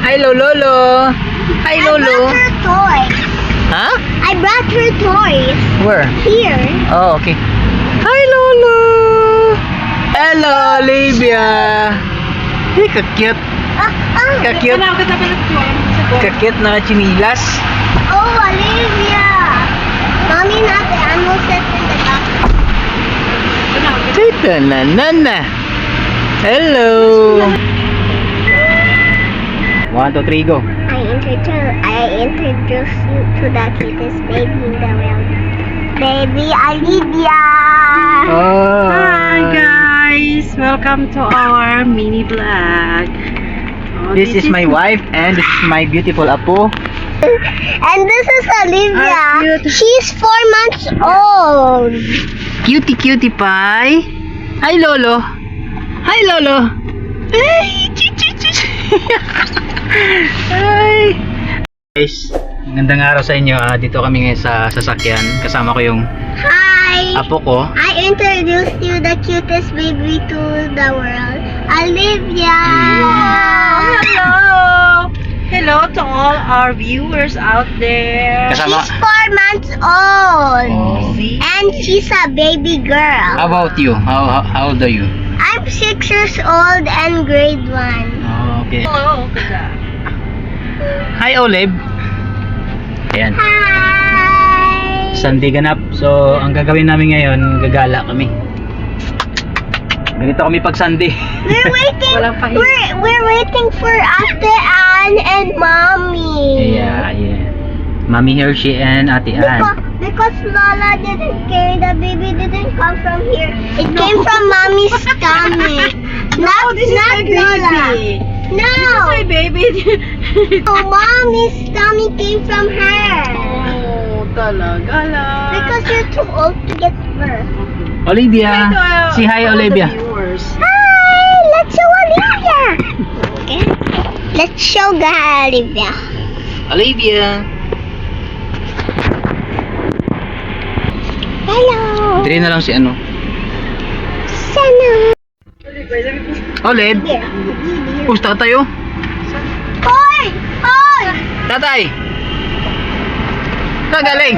Hi, Lolo. Hi, Lolo. I brought her toys. Huh? I brought her toys. Where? Here. Oh, okay. Hi, Lolo. Hello, Olivia. Hey, kakit. Kakit. Kakit na chinilas. Oh, Olivia. Mommy not the animal set in the box. Tita na. Hello. 1, 2, 3, go. I introduce you to the cutest baby in the world. Baby Olivia. Oh. Hi guys, welcome to our mini vlog. Oh, This is my wife and this is my beautiful apo. And this is Olivia. Ah, cute. She's 4 months old. Cutie pie. Hi, Lolo. Hi, Lolo. Ay, Hi. Guys, magandang araw sa inyo. Dito kami ngayon sa sasakyan. Kasama ko yung Hi. apo ko. I introduced you the cutest baby to the world. Olivia. Hello! Hello to all our viewers out there. Kasama. She's 4 months old. Oh. See? And she's a baby girl. How about you? How old are you? I'm 6 years old and grade 1. Oh, okay. Hello, Kuya. Hi, Olive. Ayan. Hi. Sunday ganap. So, ang gagawin namin ngayon, gagala kami. Ganito kami pag Sunday. We're waiting. Walang pahinga. we're waiting for Ate Ann and Mommy. Yeah. Mami Hershey and Ate Ann. Because Lola didn't carry the baby, didn't come from here. It came from Mommy's stomach. No, this is my baby. No. This is my baby. Oh, Mommy's stomach came from her. Oh, talaga lang. Because you're too old to get birth. Olivia. Say hi, all Olivia. the viewers. Hi, let's show Olivia. Okay. Let's show Olivia. Olivia. Hello. Dire na lang si ano. Sana. Olive. Here. Pusta tayo. Hoy! Hoy! Tatay. Nagaling.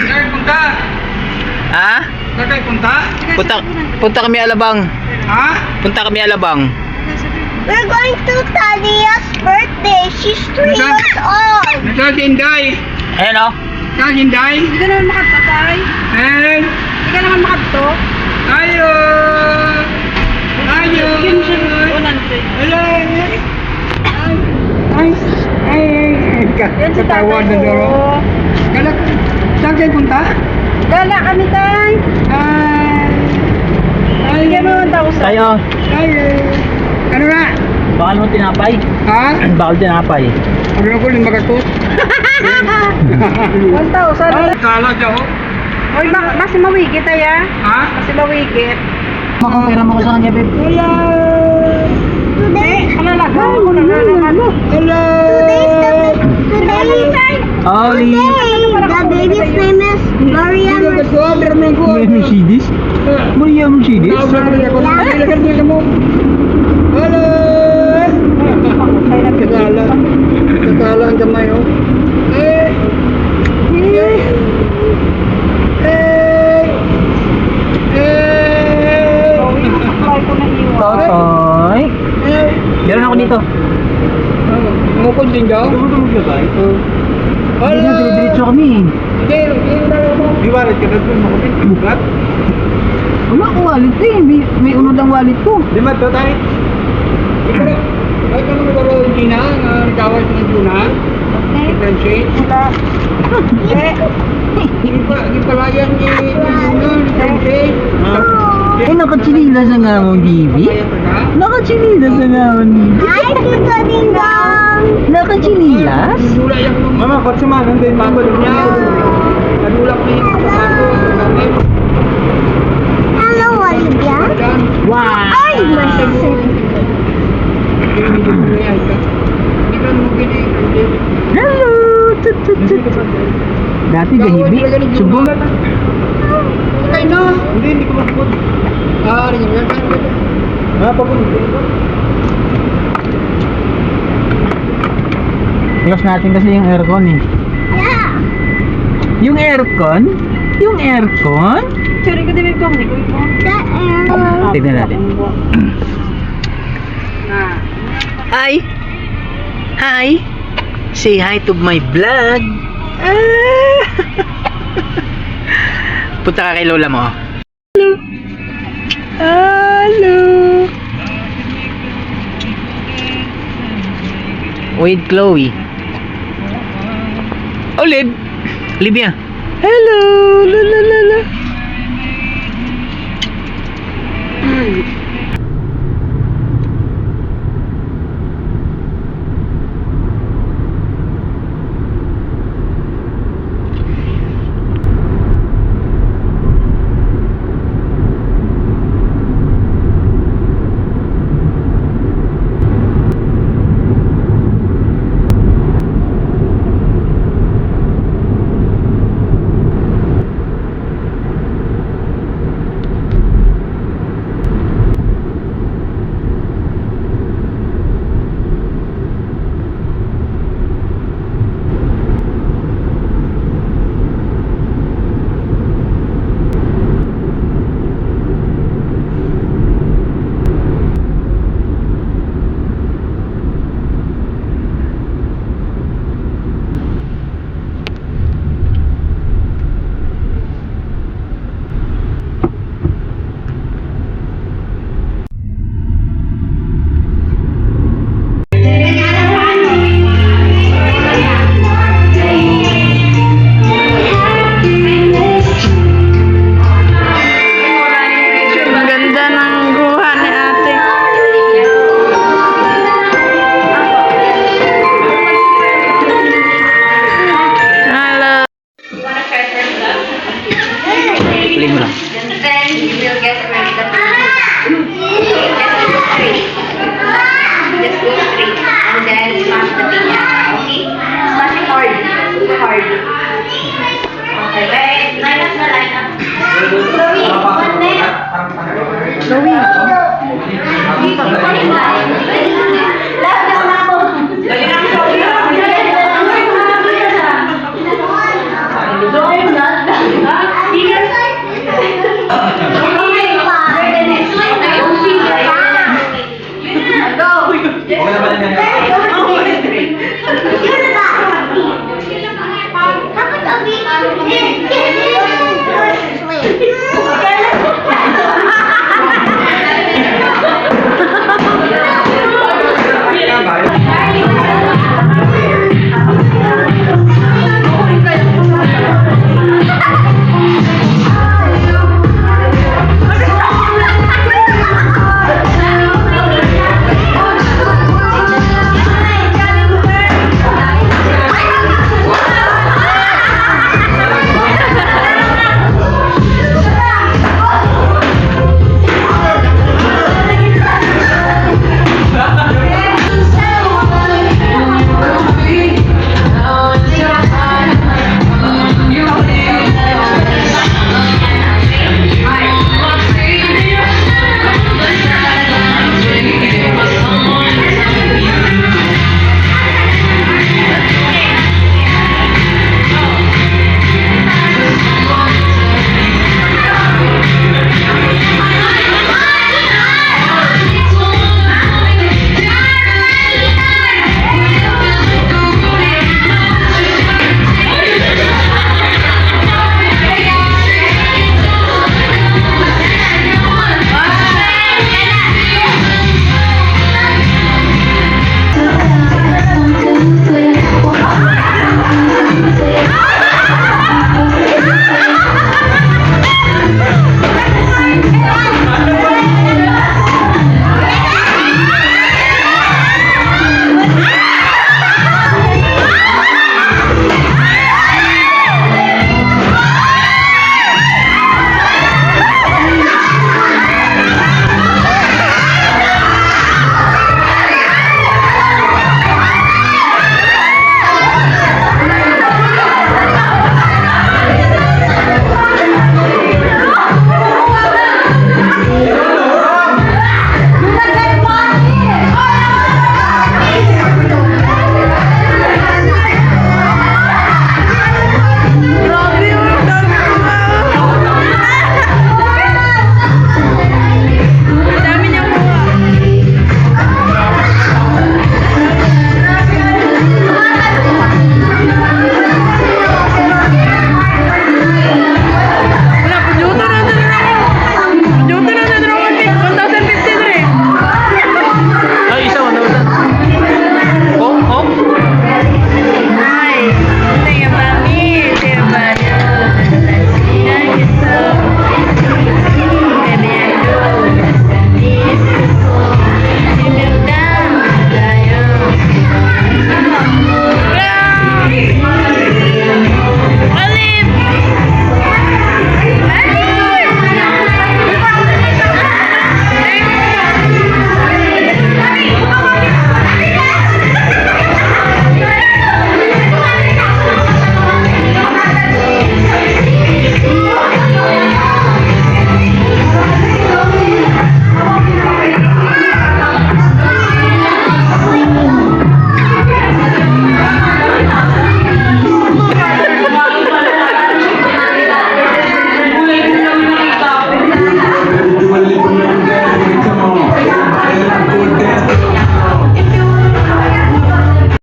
Saan punta? Ha? Saan kayo punta? Punta kami Alabang. Ha? Punta kami Alabang. We're going to Talia's birthday. She's 3 Nasa- years old. Saan si Inday? Ayan o. Saan si Inday? Hindi ka naman makatapay. Eh? Hindi ka naman makato. Tayo! Tayo! Yun siya. 100. Hello! Yan si Katawad na tatay daro. ko. Galak, saan kayo punta? Gala kami tay. Ay! Bigyan mo 1,000. Tayo. Tayo! Ano na? Bakal mo tinapay. Ha? Bakal tinapay. Ano ko rin magatot? 1,000. Kala siya ho? Oy, mas mawigit ay ah. Ha? Mas mawigit. Makapera mo ko sa kanya, babe. Hello! Today, Alalaga mo na naman. Hello! today, Oli. the baby's name is Maria Mercedes? Maria Mercedes? Halo! Kagala ang kamay oh. Eh! Eh! Eh! Eh! Totoy. Eh! Meron ako dito. Mukod din daw? Hindi na, diretso kami. Hindi, di wallet ka doon mo kami. Bukat? Wala ko wallet eh. May unod ang wallet ko. Di ba ito tayo? Ay, kano mo yung Gina? Nagkawal ko ng Gina? Friendship? Hindi pala yan ni Friendship? Eh, nakachinilas na nga mo, Bibi. Nakachinilas na nga mo, Bibi. Hi, Tito Ding Dong. Nakachinilas? Mama, ba't sumanan din mabalik niya? Nadulak niya yung kapato. Hello, Olivia. Wow! Ay, masasin. Hindi ka mo pinigil. Hello! Tut, tut, tut. Dati gahibi. Subong. Okay na. Hindi ko makapot. Rin yan. Pagod. Close natin kasi yung aircon eh. Yeah. Yung aircon? Yung aircon? Curi ko din ko. The arrow. Tignan natin. Nah. Hi! Hi! Say hi to my vlog! Ah! Punta ka kay lola mo. Hello! Hello! With Chloe. Oh, Lib! Libya! Hello! La la la la! Ang ganda ng guha ni ate. Hello. Play mo lang. Then you will get ready the just go straight and then smash the piña. Okay? Smash it hard. Hard. Okay, wait. Line up na line up. Chloe, one next. Chloe. Last na ako. Dali na ako. Go!